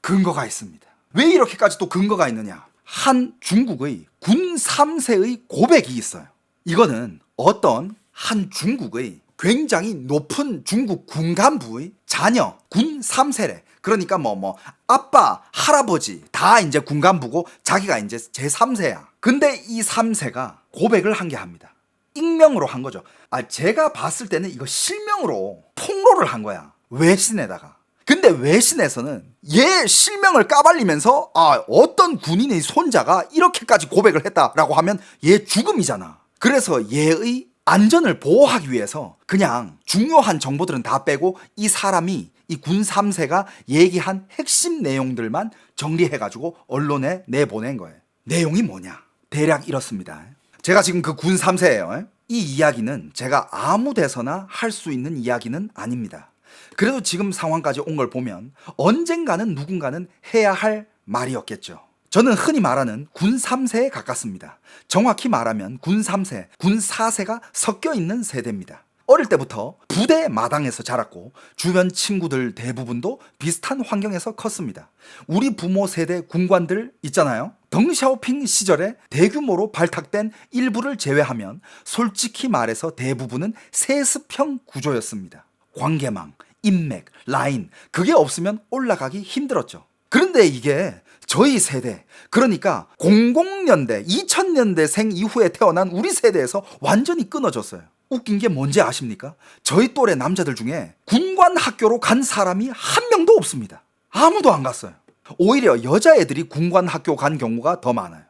근거가 있습니다. 왜 이렇게까지 또 근거가 있느냐? 한 중국의 군 3세의 고백이 있어요. 이거는 어떤 한 중국의 굉장히 높은 중국 군간부의 자녀 군 3세래. 그러니까 아빠, 할아버지 다 이제 군간부고 자기가 이제 제 3세야. 근데 이 3세가 고백을 한 게 합니다. 익명으로 한 거죠. 제가 봤을 때는 이거 실명으로 폭로를 한 거야. 외신에다가. 근데 외신에서는 얘 실명을 까발리면서 어떤 군인의 손자가 이렇게까지 고백을 했다라고 하면 얘 죽음이잖아. 그래서 얘의 안전을 보호하기 위해서 그냥 중요한 정보들은 다 빼고 이 사람이 이 군 3세가 얘기한 핵심 내용들만 정리해가지고 언론에 내보낸 거예요. 내용이 뭐냐? 대략 이렇습니다. 제가 지금 그 군 3세예요. 이 이야기는 제가 아무 데서나 할 수 있는 이야기는 아닙니다. 그래도 지금 상황까지 온 걸 보면 언젠가는 누군가는 해야 할 말이었겠죠. 저는 흔히 말하는 군 3세에 가깝습니다. 정확히 말하면 군 3세, 군 4세가 섞여 있는 세대입니다. 어릴 때부터 부대 마당에서 자랐고 주변 친구들 대부분도 비슷한 환경에서 컸습니다. 우리 부모 세대 군관들 있잖아요. 덩샤오핑 시절에 대규모로 발탁된 일부를 제외하면 솔직히 말해서 대부분은 세습형 구조였습니다. 관계망, 인맥, 라인 그게 없으면 올라가기 힘들었죠. 그런데 이게 저희 세대, 그러니까 00년대, 2000년대생 이후에 태어난 우리 세대에서 완전히 끊어졌어요. 웃긴 게 뭔지 아십니까? 저희 또래 남자들 중에 군관 학교로 간 사람이 한 명도 없습니다. 아무도 안 갔어요. 오히려 여자애들이 군관 학교 간 경우가 더 많아요.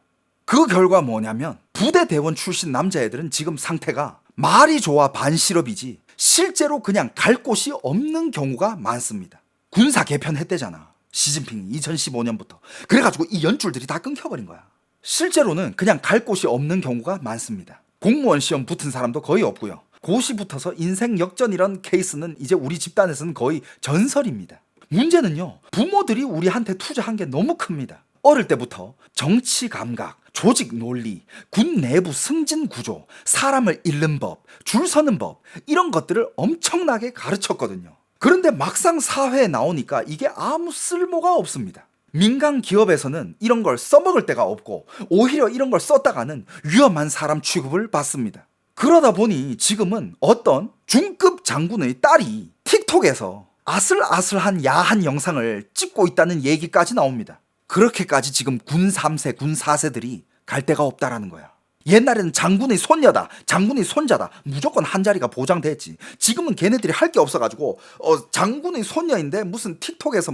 그 결과 뭐냐면 부대 대원 출신 남자애들은 지금 상태가 말이 좋아 반실업이지 실제로 그냥 갈 곳이 없는 경우가 많습니다. 군사 개편했대잖아. 시진핑이 2015년부터. 그래가지고 이 연줄들이 다 끊겨버린 거야. 실제로는 그냥 갈 곳이 없는 경우가 많습니다. 공무원 시험 붙은 사람도 거의 없고요. 고시 붙어서 인생 역전 이런 케이스는 이제 우리 집단에서는 거의 전설입니다. 문제는요, 부모들이 우리한테 투자한 게 너무 큽니다. 어릴 때부터 정치 감각, 조직 논리, 군 내부 승진 구조, 사람을 잃는 법, 줄 서는 법 이런 것들을 엄청나게 가르쳤거든요. 그런데 막상 사회에 나오니까 이게 아무 쓸모가 없습니다. 민간 기업에서는 이런 걸 써먹을 데가 없고 오히려 이런 걸 썼다가는 위험한 사람 취급을 받습니다. 그러다 보니 지금은 어떤 중급 장군의 딸이 틱톡에서 아슬아슬한 야한 영상을 찍고 있다는 얘기까지 나옵니다. 그렇게까지 지금 군 3세, 군 4세들이 갈 데가 없다라는 거야. 옛날에는 장군의 손녀다, 장군의 손자다 무조건 한 자리가 보장됐지. 지금은 걔네들이 할 게 없어가지고 장군의 손녀인데 무슨 틱톡에서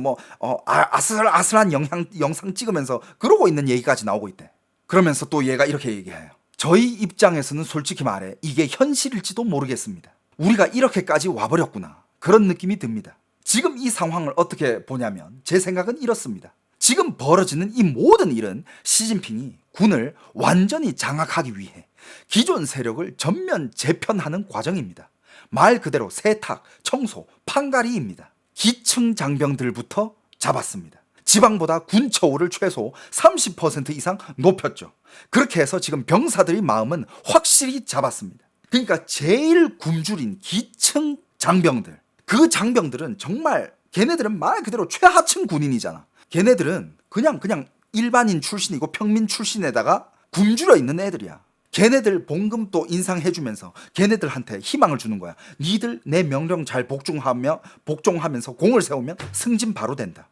아슬아슬한 영상 찍으면서 그러고 있는 얘기까지 나오고 있대. 그러면서 또 얘가 이렇게 얘기해요. 저희 입장에서는 솔직히 말해 이게 현실일지도 모르겠습니다. 우리가 이렇게까지 와버렸구나 그런 느낌이 듭니다. 지금 이 상황을 어떻게 보냐면 제 생각은 이렇습니다. 지금 벌어지는 이 모든 일은 시진핑이 군을 완전히 장악하기 위해 기존 세력을 전면 재편하는 과정입니다. 말 그대로 세탁, 청소, 판가리입니다. 기층 장병들부터 잡았습니다. 지방보다 군 처우를 최소 30% 이상 높였죠. 그렇게 해서 지금 병사들의 마음은 확실히 잡았습니다. 그러니까 제일 굶주린 기층 장병들, 그 장병들은 정말 걔네들은 말 그대로 최하층 군인이잖아. 걔네들은 그냥 일반인 출신이고 평민 출신에다가 굶주려 있는 애들이야. 걔네들 봉급도 인상해주면서 걔네들한테 희망을 주는 거야. 니들 내 명령 잘 복종하면서 공을 세우면 승진 바로 된다.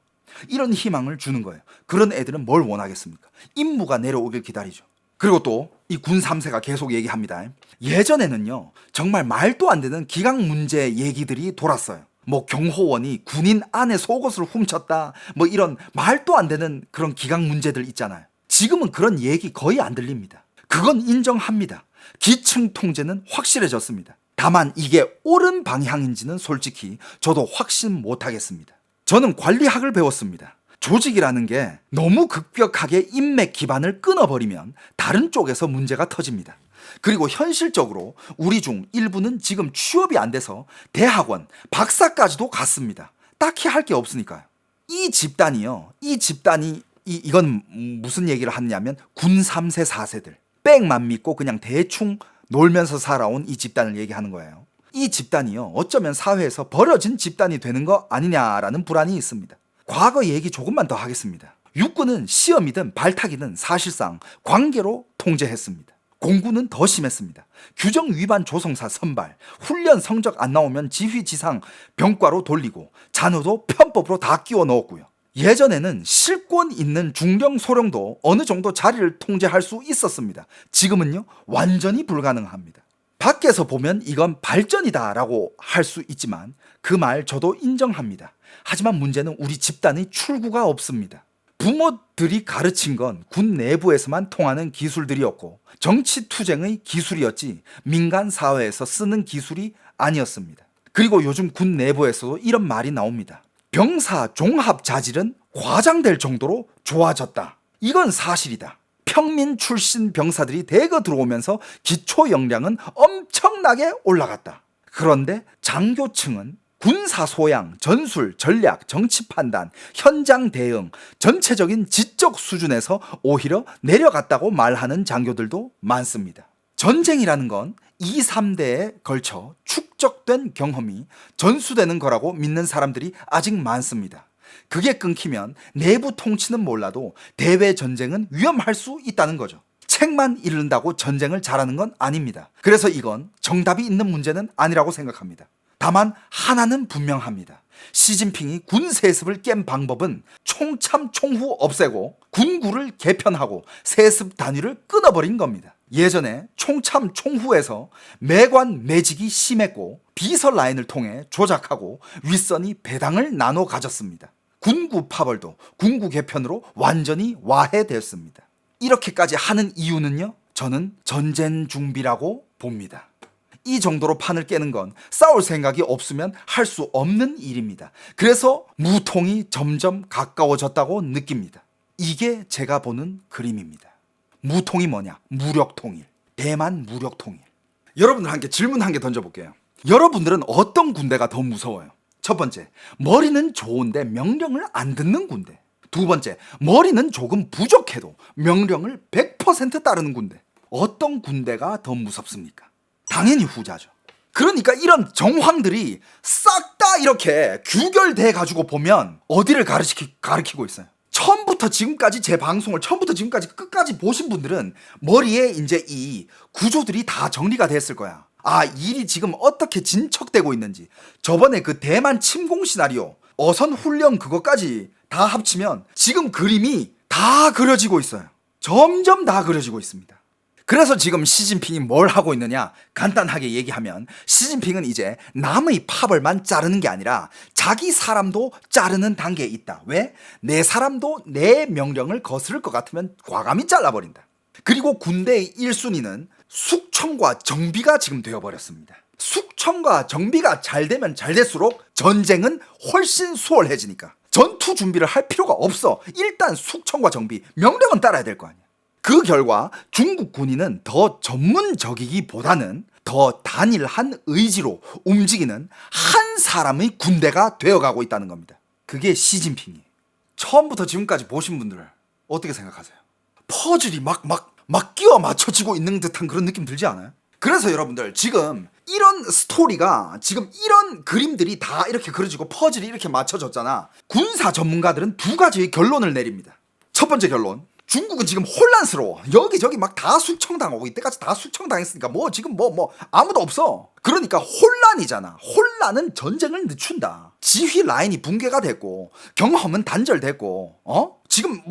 이런 희망을 주는 거예요. 그런 애들은 뭘 원하겠습니까? 임무가 내려오길 기다리죠. 그리고 또 이 군 3세가 계속 얘기합니다. 예전에는요 정말 말도 안 되는 기강 문제 얘기들이 돌았어요. 경호원이 군인 안에 속옷을 훔쳤다 이런 말도 안 되는 그런 기강 문제들 있잖아요. 지금은 그런 얘기 거의 안 들립니다. 그건 인정합니다. 기층 통제는 확실해졌습니다. 다만 이게 옳은 방향인지는 솔직히 저도 확신 못하겠습니다. 저는 관리학을 배웠습니다. 조직이라는 게 너무 급격하게 인맥 기반을 끊어버리면 다른 쪽에서 문제가 터집니다. 그리고 현실적으로 우리 중 일부는 지금 취업이 안 돼서 대학원, 박사까지도 갔습니다. 딱히 할 게 없으니까요. 이 집단이 이건 무슨 얘기를 하냐면 군 3세, 4세들. 백만 믿고 그냥 대충 놀면서 살아온 이 집단을 얘기하는 거예요. 이 집단이요 어쩌면 사회에서 버려진 집단이 되는 거 아니냐라는 불안이 있습니다. 과거 얘기 조금만 더 하겠습니다. 육군은 시험이든 발탁이든 사실상 관계로 통제했습니다. 공군은 더 심했습니다. 규정 위반 조성사 선발, 훈련 성적 안 나오면 지휘지상 병과로 돌리고 잔호도 편법으로 다 끼워 넣었고요. 예전에는 실권 있는 중령 소령도 어느 정도 자리를 통제할 수 있었습니다. 지금은요, 완전히 불가능합니다. 밖에서 보면 이건 발전이다라고 할 수 있지만 그 말 저도 인정합니다. 하지만 문제는 우리 집단의 출구가 없습니다. 부모들이 가르친 건 군 내부에서만 통하는 기술들이었고 정치투쟁의 기술이었지 민간 사회에서 쓰는 기술이 아니었습니다. 그리고 요즘 군 내부에서도 이런 말이 나옵니다. 병사 종합 자질은 과장될 정도로 좋아졌다. 이건 사실이다. 평민 출신 병사들이 대거 들어오면서 기초 역량은 엄청나게 올라갔다. 그런데 장교층은 군사 소양, 전술, 전략, 정치 판단, 현장 대응, 전체적인 지적 수준에서 오히려 내려갔다고 말하는 장교들도 많습니다. 전쟁이라는 건 2, 3대에 걸쳐 축적된 경험이 전수되는 거라고 믿는 사람들이 아직 많습니다. 그게 끊기면 내부 통치는 몰라도 대외 전쟁은 위험할 수 있다는 거죠. 책만 읽는다고 전쟁을 잘하는 건 아닙니다. 그래서 이건 정답이 있는 문제는 아니라고 생각합니다. 다만 하나는 분명합니다. 시진핑이 군 세습을 깬 방법은 총참 총후 없애고 군구를 개편하고 세습 단위를 끊어버린 겁니다. 예전에 총참 총후에서 매관 매직이 심했고 비서 라인을 통해 조작하고 윗선이 배당을 나눠 가졌습니다. 군구 파벌도 군구 개편으로 완전히 와해되었습니다. 이렇게까지 하는 이유는요, 저는 전쟁 준비라고 봅니다. 이 정도로 판을 깨는 건 싸울 생각이 없으면 할 수 없는 일입니다. 그래서 무통이 점점 가까워졌다고 느낍니다. 이게 제가 보는 그림입니다. 무통이 뭐냐? 무력 통일. 대만 무력 통일. 여러분들 함께 질문 한 개 던져볼게요. 여러분들은 어떤 군대가 더 무서워요? 첫 번째, 머리는 좋은데 명령을 안 듣는 군대. 두 번째, 머리는 조금 부족해도 명령을 100% 따르는 군대. 어떤 군대가 더 무섭습니까? 당연히 후자죠. 그러니까 이런 정황들이 싹 다 이렇게 규결돼 가지고 보면 어디를 가리키고 있어요. 처음부터 지금까지 제 방송을 처음부터 지금까지 끝까지 보신 분들은 머리에 이제 이 구조들이 다 정리가 됐을 거야. 아, 일이 지금 어떻게 진척되고 있는지. 저번에 그 대만 침공 시나리오, 어선 훈련 그것까지 다 합치면 지금 그림이 다 그려지고 있어요. 점점 다 그려지고 있습니다. 그래서 지금 시진핑이 뭘 하고 있느냐? 간단하게 얘기하면 시진핑은 이제 남의 파벌만 자르는 게 아니라 자기 사람도 자르는 단계에 있다. 왜? 내 사람도 내 명령을 거스를 것 같으면 과감히 잘라버린다. 그리고 군대의 1순위는 숙청과 정비가 지금 되어버렸습니다. 숙청과 정비가 잘 되면 잘 될수록 전쟁은 훨씬 수월해지니까 전투 준비를 할 필요가 없어. 일단 숙청과 정비, 명령은 따라야 될 거 아니야. 그 결과 중국 군인은 더 전문적이기보다는 더 단일한 의지로 움직이는 한 사람의 군대가 되어가고 있다는 겁니다. 그게 시진핑이에요. 처음부터 지금까지 보신 분들 어떻게 생각하세요? 퍼즐이 막 끼워 맞춰지고 있는 듯한 그런 느낌 들지 않아요? 그래서 여러분들 지금 이런 스토리가 지금 이런 그림들이 다 이렇게 그려지고 퍼즐이 이렇게 맞춰졌잖아. 군사 전문가들은 두 가지의 결론을 내립니다. 첫 번째 결론, 중국은 지금 혼란스러워. 여기저기 막 다 숙청당하고 이때까지 다 숙청당했으니까 뭐 지금 뭐 아무도 없어. 그러니까 혼란이잖아. 혼란은 전쟁을 늦춘다. 지휘 라인이 붕괴가 됐고 경험은 단절됐고 지금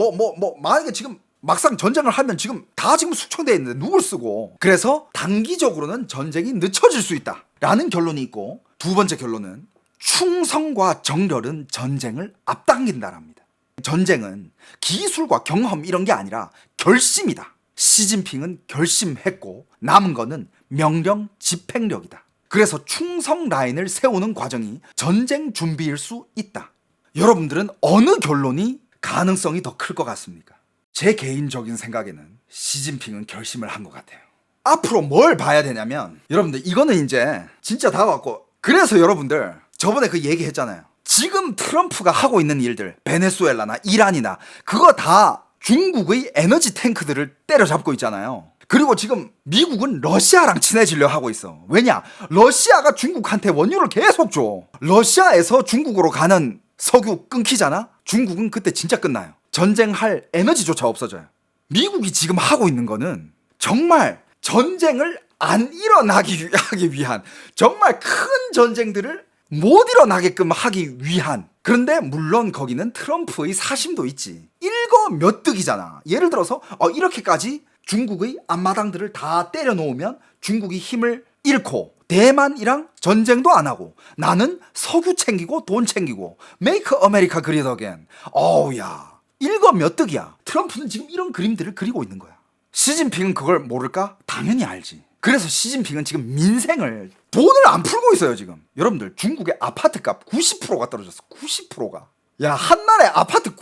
만약에 지금 막상 전쟁을 하면 지금 다 지금 숙청돼 있는데 누굴 쓰고. 그래서 단기적으로는 전쟁이 늦춰질 수 있다 라는 결론이 있고, 두 번째 결론은 충성과 정렬은 전쟁을 앞당긴다랍니다. 전쟁은 기술과 경험 이런 게 아니라 결심이다. 시진핑은 결심했고 남은 거는 명령 집행력이다. 그래서 충성 라인을 세우는 과정이 전쟁 준비일 수 있다. 여러분들은 어느 결론이 가능성이 더 클 것 같습니까? 제 개인적인 생각에는 시진핑은 결심을 한 것 같아요. 앞으로 뭘 봐야 되냐면, 여러분들 이거는 이제 진짜 다가왔고, 그래서 여러분들 저번에 그 얘기 했잖아요. 지금 트럼프가 하고 있는 일들, 베네수엘라나 이란이나 그거 다 중국의 에너지 탱크들을 때려잡고 있잖아요. 그리고 지금 미국은 러시아랑 친해지려 하고 있어. 왜냐? 러시아가 중국한테 원유를 계속 줘. 러시아에서 중국으로 가는 석유 끊기잖아? 중국은 그때 진짜 끝나요. 전쟁할 에너지조차 없어져요. 미국이 지금 하고 있는 거는 정말 전쟁을 안 일어나기 하기 위한, 정말 큰 전쟁들을 못 일어나게끔 하기 위한. 그런데 물론 거기는 트럼프의 사심도 있지. 일거 몇 득이잖아. 예를 들어서 이렇게까지 중국의 앞마당들을 다 때려 놓으면 중국이 힘을 잃고 대만이랑 전쟁도 안 하고 나는 석유 챙기고 돈 챙기고 Make America Great Again. 어우야, 일거 몇 득이야. 트럼프는 지금 이런 그림들을 그리고 있는 거야. 시진핑은 그걸 모를까? 당연히 알지. 그래서 시진핑은 지금 민생을, 돈을 안 풀고 있어요 지금. 여러분들, 중국의 아파트값 90%가 떨어졌어. 90%가. 야, 한나라에 아파트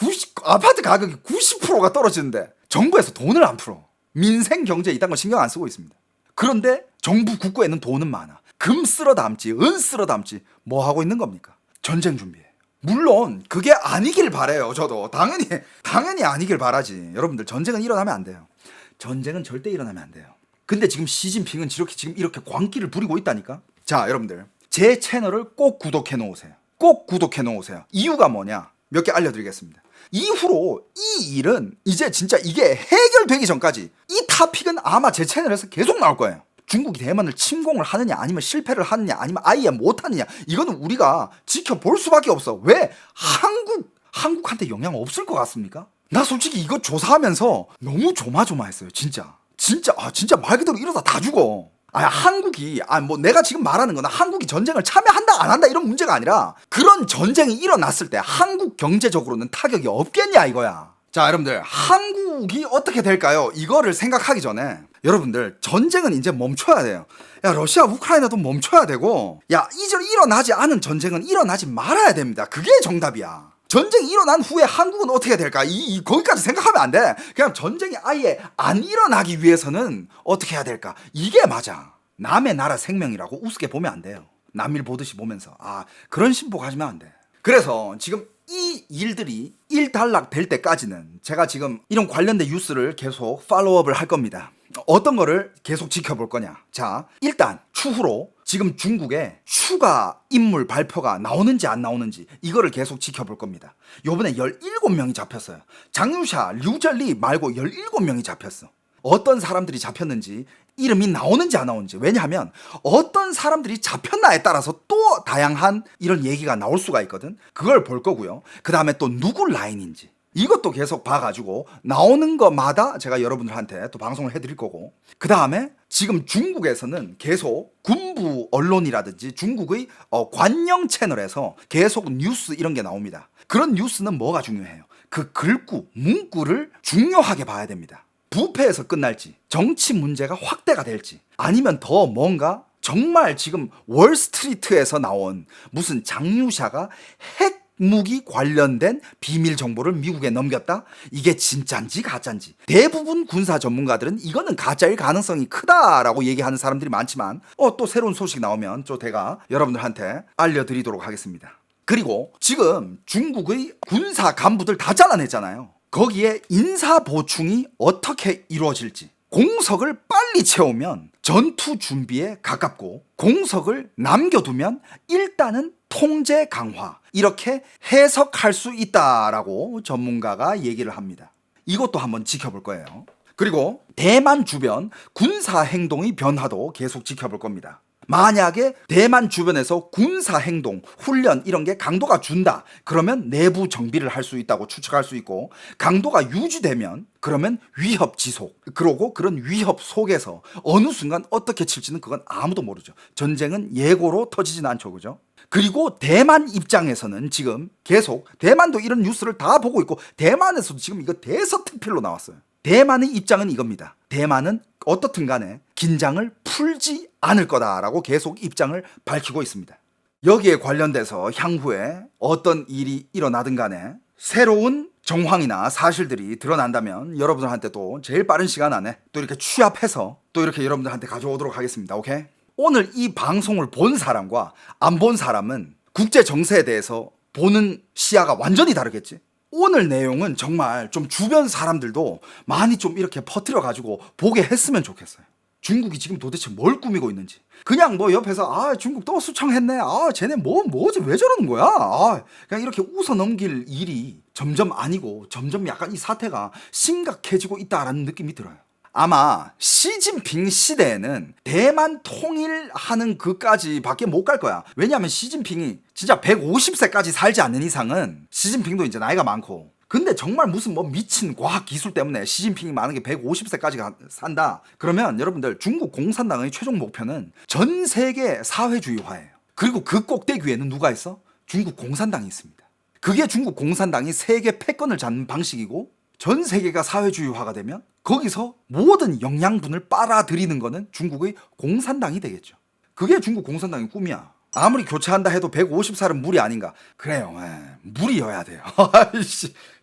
가격이 90%가 떨어지는데 정부에서 돈을 안 풀어. 민생 경제 이딴 거 신경 안 쓰고 있습니다. 그런데 정부 국고에는 돈은 많아. 금 쓸어 담지, 은 쓸어 담지. 뭐 하고 있는 겁니까? 전쟁 준비해. 물론 그게 아니길 바라요. 저도 당연히 아니길 바라지. 여러분들, 전쟁은 일어나면 안 돼요. 전쟁은 절대 일어나면 안 돼요. 근데 지금 시진핑은 지금 이렇게 광기를 부리고 있다니까. 자, 여러분들, 제 채널을 꼭 구독해 놓으세요. 꼭 구독해 놓으세요. 이유가 뭐냐? 몇 개 알려드리겠습니다. 이후로 이 일은 이제 진짜 이게 해결되기 전까지 이 토픽은 아마 제 채널에서 계속 나올 거예요. 중국이 대만을 침공을 하느냐, 아니면 실패를 하느냐, 아니면 아예 못하느냐, 이거는 우리가 지켜볼 수밖에 없어. 왜? 한국한테 영향 없을 것 같습니까? 나 솔직히 이거 조사하면서 너무 조마조마했어요. 진짜 말 그대로 이러다 다 죽어. 한국이, 내가 지금 말하는 건 한국이 전쟁을 참여한다 안 한다 이런 문제가 아니라, 그런 전쟁이 일어났을 때 한국 경제적으로는 타격이 없겠냐 이거야. 자, 여러분들, 한국이 어떻게 될까요? 이거를 생각하기 전에 여러분들, 전쟁은 이제 멈춰야 돼요. 야, 러시아 우크라이나도 멈춰야 되고, 야, 이제 일어나지 않은 전쟁은 일어나지 말아야 됩니다. 그게 정답이야. 전쟁이 일어난 후에 한국은 어떻게 될까? 거기까지 생각하면 안 돼. 그냥 전쟁이 아예 안 일어나기 위해서는 어떻게 해야 될까? 이게 맞아. 남의 나라 생명이라고 우습게 보면 안 돼요. 남일 보듯이 보면서. 그런 심보 가지면 안 돼. 그래서 지금 이 일들이 일단락 될 때까지는 제가 지금 이런 관련된 뉴스를 계속 팔로우업을 할 겁니다. 어떤 거를 계속 지켜볼 거냐. 자, 일단 추후로 지금 중국에 추가 인물 발표가 나오는지 안 나오는지 이거를 계속 지켜볼 겁니다. 요번에 17명이 잡혔어요. 장유샤, 류젤리 말고 17명이 잡혔어. 어떤 사람들이 잡혔는지, 이름이 나오는지 안 나오는지. 왜냐하면 어떤 사람들이 잡혔나에 따라서 또 다양한 이런 얘기가 나올 수가 있거든. 그걸 볼 거고요. 그 다음에 또 누구 라인인지 이것도 계속 봐가지고 나오는 것마다 제가 여러분들한테 또 방송을 해드릴 거고, 그 다음에 지금 중국에서는 계속 군부 언론이라든지 중국의 관영 채널에서 계속 뉴스 이런 게 나옵니다. 그런 뉴스는 뭐가 중요해요? 그 글구, 문구를 중요하게 봐야 됩니다. 부패에서 끝날지, 정치 문제가 확대가 될지, 아니면 더 뭔가 정말 지금 월스트리트에서 나온 무슨 장유샤가 핵무기 관련된 비밀 정보를 미국에 넘겼다? 이게 진짠지 가짠지. 대부분 군사 전문가들은 이거는 가짜일 가능성이 크다라고 얘기하는 사람들이 많지만 또 새로운 소식 나오면 또 제가 여러분들한테 알려드리도록 하겠습니다. 그리고 지금 중국의 군사 간부들 다 잘라냈잖아요. 거기에 인사 보충이 어떻게 이루어질지. 공석을 빨리 채우면 전투 준비에 가깝고, 공석을 남겨두면 일단은 통제 강화, 이렇게 해석할 수 있다라고 전문가가 얘기를 합니다. 이것도 한번 지켜볼 거예요. 그리고 대만 주변 군사 행동의 변화도 계속 지켜볼 겁니다. 만약에 대만 주변에서 군사 행동, 훈련 이런 게 강도가 준다, 그러면 내부 정비를 할 수 있다고 추측할 수 있고, 강도가 유지되면 그러면 위협 지속, 그러고 그런 위협 속에서 어느 순간 어떻게 칠지는 그건 아무도 모르죠. 전쟁은 예고로 터지진 않죠, 그죠? 그리고 대만 입장에서는 지금 계속, 대만도 이런 뉴스를 다 보고 있고, 대만에서도 지금 이거 대서특필로 나왔어요. 대만의 입장은 이겁니다. 대만은 어떻든 간에 긴장을 풀지 않을 거다라고 계속 입장을 밝히고 있습니다. 여기에 관련돼서 향후에 어떤 일이 일어나든 간에 새로운 정황이나 사실들이 드러난다면 여러분들한테도 제일 빠른 시간 안에 또 이렇게 취합해서 또 이렇게 여러분들한테 가져오도록 하겠습니다. 오케이? 오늘 이 방송을 본 사람과 안 본 사람은 국제 정세에 대해서 보는 시야가 완전히 다르겠지? 오늘 내용은 정말 좀 주변 사람들도 많이 좀 이렇게 퍼뜨려 가지고 보게 했으면 좋겠어요. 중국이 지금 도대체 뭘 꾸미고 있는지. 그냥 뭐 옆에서 중국 또 수청했네, 쟤네 뭐지 왜 저러는 거야, 그냥 이렇게 웃어 넘길 일이 점점 아니고 점점 약간 이 사태가 심각해지고 있다라는 느낌이 들어요. 아마 시진핑 시대에는 대만 통일하는 그까지밖에 못 갈 거야. 왜냐하면 시진핑이 진짜 150세까지 살지 않는 이상은, 시진핑도 이제 나이가 많고, 근데 정말 무슨 뭐 미친 과학 기술 때문에 시진핑이 많은 게 150세까지 산다. 그러면 여러분들, 중국 공산당의 최종 목표는 전 세계 사회주의화예요. 그리고 그 꼭대기 위에는 누가 있어? 중국 공산당이 있습니다. 그게 중국 공산당이 세계 패권을 잡는 방식이고, 전 세계가 사회주의화가 되면 거기서 모든 영양분을 빨아들이는 거는 중국의 공산당이 되겠죠. 그게 중국 공산당의 꿈이야. 아무리 교체한다 해도 150살은 무리 아닌가? 그래요, 무리여야 돼요.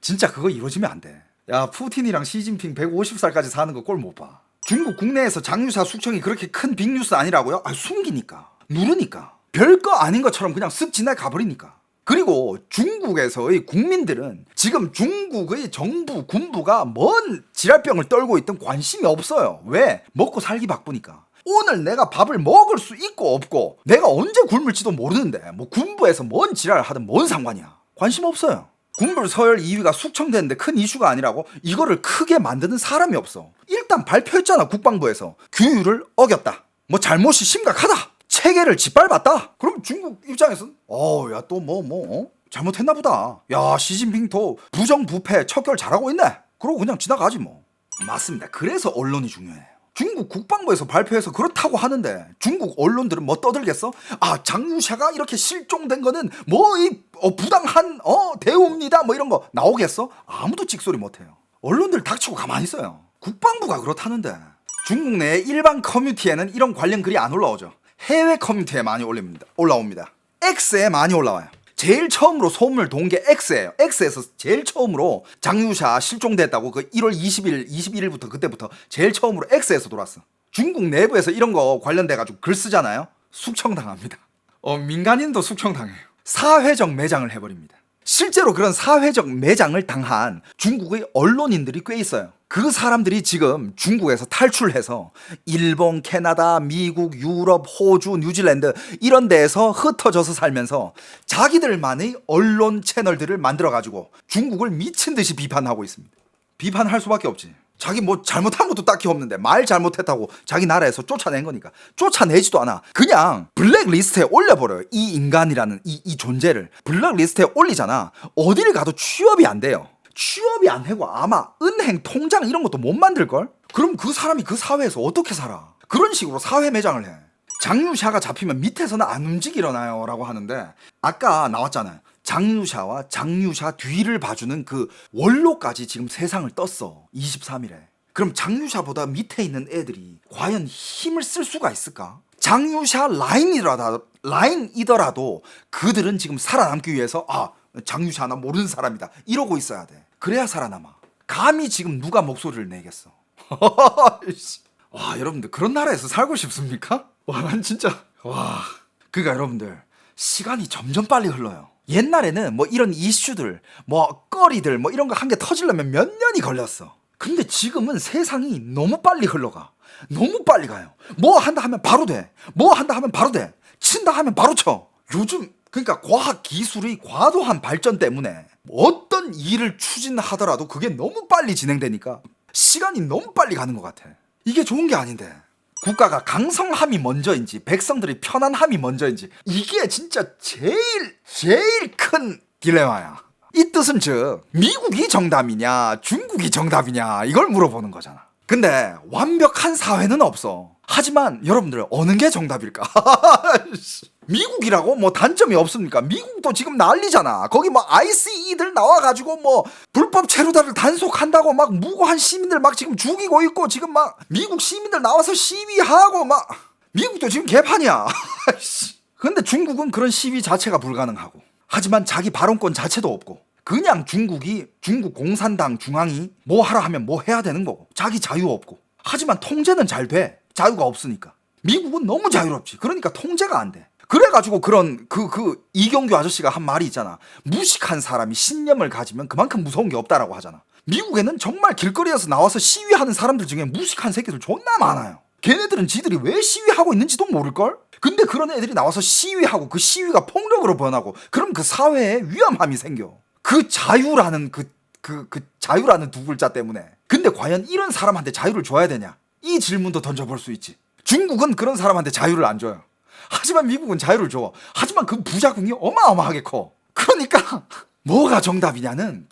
진짜 그거 이루어지면 안 돼. 야, 푸틴이랑 시진핑 150살까지 사는 거 꼴 못 봐. 중국 국내에서 장유사 숙청이 그렇게 큰 빅뉴스 아니라고요? 숨기니까, 누르니까, 별거 아닌 것처럼 그냥 쓱 지나가 버리니까. 그리고 중국에서의 국민들은 지금 중국의 정부, 군부가 뭔 지랄병을 떨고 있든 관심이 없어요. 왜? 먹고 살기 바쁘니까. 오늘 내가 밥을 먹을 수 있고 없고, 내가 언제 굶을지도 모르는데 뭐 군부에서 뭔 지랄을 하든 뭔 상관이야. 관심 없어요. 군부 서열 2위가 숙청되는데 큰 이슈가 아니라고? 이거를 크게 만드는 사람이 없어. 일단 발표했잖아, 국방부에서. 규율을 어겼다, 뭐 잘못이 심각하다, 체계를 짓밟았다. 그럼 중국 입장에서는 야, 또 잘못했나 보다. 야, 시진핑도 부정부패 척결 잘하고 있네. 그러고 그냥 지나가지 뭐. 맞습니다. 그래서 언론이 중요해요. 중국 국방부에서 발표해서 그렇다고 하는데 중국 언론들은 뭐 떠들겠어? 장유샤가 이렇게 실종된 거는 뭐 이 부당한 대우입니다, 뭐 이런 거 나오겠어? 아무도 찍소리 못해요. 언론들 닥치고 가만히 있어요. 국방부가 그렇다는데. 중국 내 일반 커뮤니티에는 이런 관련 글이 안 올라오죠. 해외 커뮤니티에 많이 올라옵니다. X에 많이 올라와요. 제일 처음으로 소문을 돈 게 X예요. X에서 제일 처음으로 장유샤 실종됐다고, 그 1월 20일, 21일부터 그때부터 제일 처음으로 X에서 돌았어. 중국 내부에서 이런 거 관련돼가지고 글 쓰잖아요. 숙청당합니다. 민간인도 숙청당해요. 사회적 매장을 해버립니다. 실제로 그런 사회적 매장을 당한 중국의 언론인들이 꽤 있어요. 그 사람들이 지금 중국에서 탈출해서 일본, 캐나다, 미국, 유럽, 호주, 뉴질랜드 이런 데에서 흩어져서 살면서 자기들만의 언론 채널들을 만들어가지고 중국을 미친 듯이 비판하고 있습니다. 비판할 수밖에 없지. 자기 뭐 잘못한 것도 딱히 없는데 말 잘못했다고 자기 나라에서 쫓아낸 거니까. 쫓아내지도 않아. 그냥 블랙리스트에 올려버려요. 이 인간이라는 이 존재를 블랙리스트에 올리잖아. 어디를 가도 취업이 안 돼요. 취업이 안 되고 아마 은행 통장 이런 것도 못 만들걸? 그럼 그 사람이 그 사회에서 어떻게 살아? 그런 식으로 사회 매장을 해. 장유샤가 잡히면 밑에서는 안 움직이려나요? 라고 하는데, 아까 나왔잖아요. 장유샤와 장유샤 뒤를 봐주는 그 원로까지 지금 세상을 떴어. 23일에. 그럼 장유샤보다 밑에 있는 애들이 과연 힘을 쓸 수가 있을까? 장유샤 라인이더라도 그들은 지금 살아남기 위해서 장유샤 나 모르는 사람이다 이러고 있어야 돼. 그래야 살아남아. 감히 지금 누가 목소리를 내겠어. 와, 여러분들 그런 나라에서 살고 싶습니까? 난 진짜 그러니까 여러분들, 시간이 점점 빨리 흘러요. 옛날에는 뭐 이런 이슈들, 뭐 거리들, 뭐 이런 거 한 개 터지려면 몇 년이 걸렸어. 근데 지금은 세상이 너무 빨리 흘러가. 너무 빨리 가요. 뭐 한다 하면 바로 돼. 뭐 한다 하면 바로 돼. 친다 하면 바로 쳐. 요즘 그러니까 과학 기술의 과도한 발전 때문에 어떤 일을 추진하더라도 그게 너무 빨리 진행되니까 시간이 너무 빨리 가는 것 같아. 이게 좋은 게 아닌데. 국가가 강성함이 먼저인지 백성들이 편안함이 먼저인지, 이게 진짜 제일 큰 딜레마야. 이 뜻은 즉 미국이 정답이냐 중국이 정답이냐 이걸 물어보는 거잖아. 근데 완벽한 사회는 없어. 하지만 여러분들 어느 게 정답일까? 미국이라고 뭐 단점이 없습니까? 미국도 지금 난리잖아. 거기 뭐 ICE들 나와가지고 뭐 불법 체류자를 단속한다고 막 무고한 시민들 막 지금 죽이고 있고, 지금 막 미국 시민들 나와서 시위하고 막, 미국도 지금 개판이야. 근데 중국은 그런 시위 자체가 불가능하고, 하지만 자기 발언권 자체도 없고, 그냥 중국 공산당 중앙이 뭐 하라 하면 뭐 해야 되는 거고, 자기 자유 없고. 하지만 통제는 잘 돼. 자유가 없으니까. 미국은 너무 자유롭지. 그러니까 통제가 안 돼. 그래가지고 그런 이경규 아저씨가 한 말이 있잖아. 무식한 사람이 신념을 가지면 그만큼 무서운 게 없다라고 하잖아. 미국에는 정말 길거리에서 나와서 시위하는 사람들 중에 무식한 새끼들 존나 많아요. 걔네들은 지들이 왜 시위하고 있는지도 모를걸? 근데 그런 애들이 나와서 시위하고 그 시위가 폭력으로 변하고 그럼 그 사회에 위험함이 생겨. 그 자유라는 자유라는 두 글자 때문에. 근데 과연 이런 사람한테 자유를 줘야 되냐? 이 질문도 던져볼 수 있지. 중국은 그런 사람한테 자유를 안 줘요. 하지만 미국은 자유를 줘. 하지만 그 부작용이 어마어마하게 커. 그러니까 뭐가 정답이냐는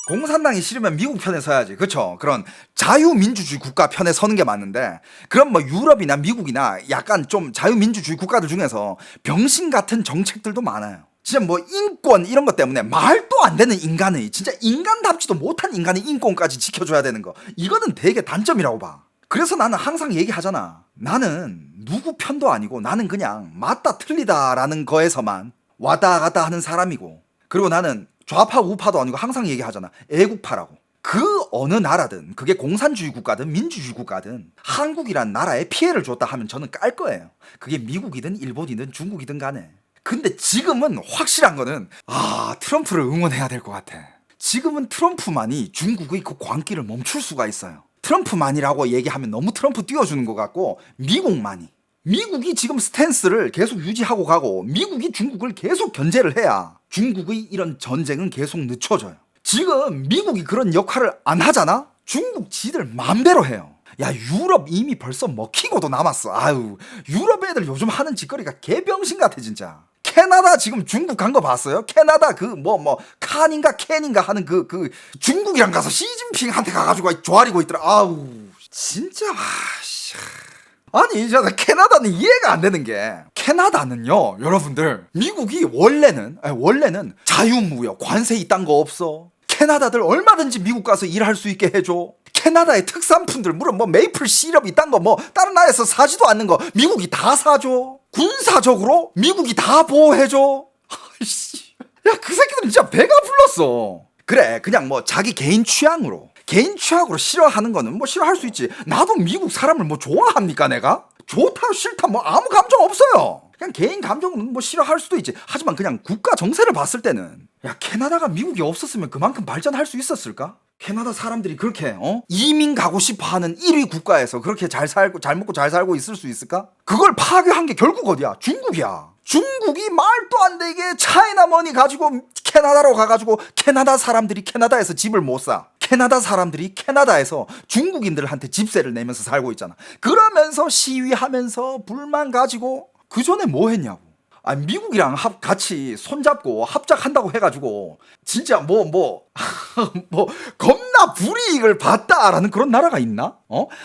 공산당이 싫으면 미국 편에 서야지. 그쵸? 그런 자유민주주의 국가 편에 서는 게 맞는데 그럼 뭐 유럽이나 미국이나 약간 좀 자유민주주의 국가들 중에서 병신 같은 정책들도 많아요. 진짜 뭐 인권 이런 것 때문에 말도 안 되는 인간의 진짜 인간답지도 못한 인간의 인권까지 지켜줘야 되는 거. 이거는 되게 단점이라고 봐. 그래서 나는 항상 얘기하잖아. 나는 누구 편도 아니고 나는 그냥 맞다 틀리다라는 거에서만 왔다 갔다 하는 사람이고 그리고 나는 좌파 우파도 아니고 항상 얘기하잖아. 애국파라고. 그 어느 나라든 그게 공산주의 국가든 민주주의 국가든 한국이란 나라에 피해를 줬다 하면 저는 깔 거예요. 그게 미국이든 일본이든 중국이든 간에. 근데 지금은 확실한 거는 트럼프를 응원해야 될 것 같아. 지금은 트럼프만이 중국의 그 광기를 멈출 수가 있어요. 트럼프만이라고 얘기하면 너무 트럼프 띄워주는 것 같고 미국만이. 미국이 지금 스탠스를 계속 유지하고 가고 미국이 중국을 계속 견제를 해야 중국의 이런 전쟁은 계속 늦춰져요. 지금 미국이 그런 역할을 안 하잖아? 중국 지들 맘대로 해요. 야, 유럽 이미 벌써 먹히고도 남았어. 아유, 유럽 애들 요즘 하는 짓거리가 개병신 같아 진짜. 캐나다 지금 중국 간 거 봤어요? 캐나다 칸인가 캔인가 하는 그 중국이랑 가서 시진핑한테 가가지고 조아리고 있더라. 아우 진짜 아니 저는 캐나다는 이해가 안 되는 게 캐나다는요 여러분들 미국이 원래는 자유무역 관세 이딴 거 없어. 캐나다들 얼마든지 미국 가서 일할 수 있게 해줘. 캐나다의 특산품들 물론 뭐 메이플 시럽 이딴 거 뭐 다른 나라에서 사지도 않는 거 미국이 다 사줘. 군사적으로 미국이 다 보호해줘. 아이씨, 야 그 새끼들은 진짜 배가 불렀어. 그래 그냥 뭐 자기 개인 취향으로 싫어하는 거는 뭐 싫어할 수 있지. 나도 미국 사람을 뭐 좋아합니까 내가? 좋다 싫다 뭐 아무 감정 없어요. 그냥 개인 감정은 뭐 싫어할 수도 있지. 하지만 그냥 국가 정세를 봤을 때는 야 캐나다가 미국이 없었으면 그만큼 발전할 수 있었을까? 캐나다 사람들이 그렇게 이민 가고 싶어하는 1위 국가에서 그렇게 잘 먹고 잘 살고 있을 수 있을까? 그걸 파괴한 게 결국 어디야? 중국이야. 중국이 말도 안 되게 차이나머니 가지고 캐나다로 가가지고 캐나다 사람들이 캐나다에서 집을 못 사. 캐나다 사람들이 캐나다에서 중국인들한테 집세를 내면서 살고 있잖아. 그러면서 시위하면서 불만 가지고 그 전에 뭐 했냐고. 미국이랑 같이 손잡고 합작한다고 해가지고 진짜 뭐 겁나 불이익을 봤다라는 그런 나라가 있나?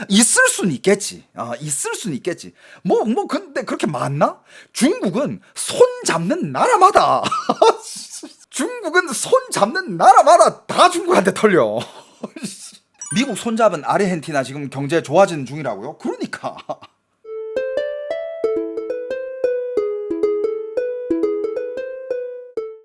있을 수는 있겠지. 있을 수는 있겠지. 근데 그렇게 많나? 중국은 손 잡는 나라마다 중국은 손 잡는 나라마다 다 중국한테 털려. 미국 손잡은 아르헨티나 지금 경제 좋아지는 중이라고요? 그러니까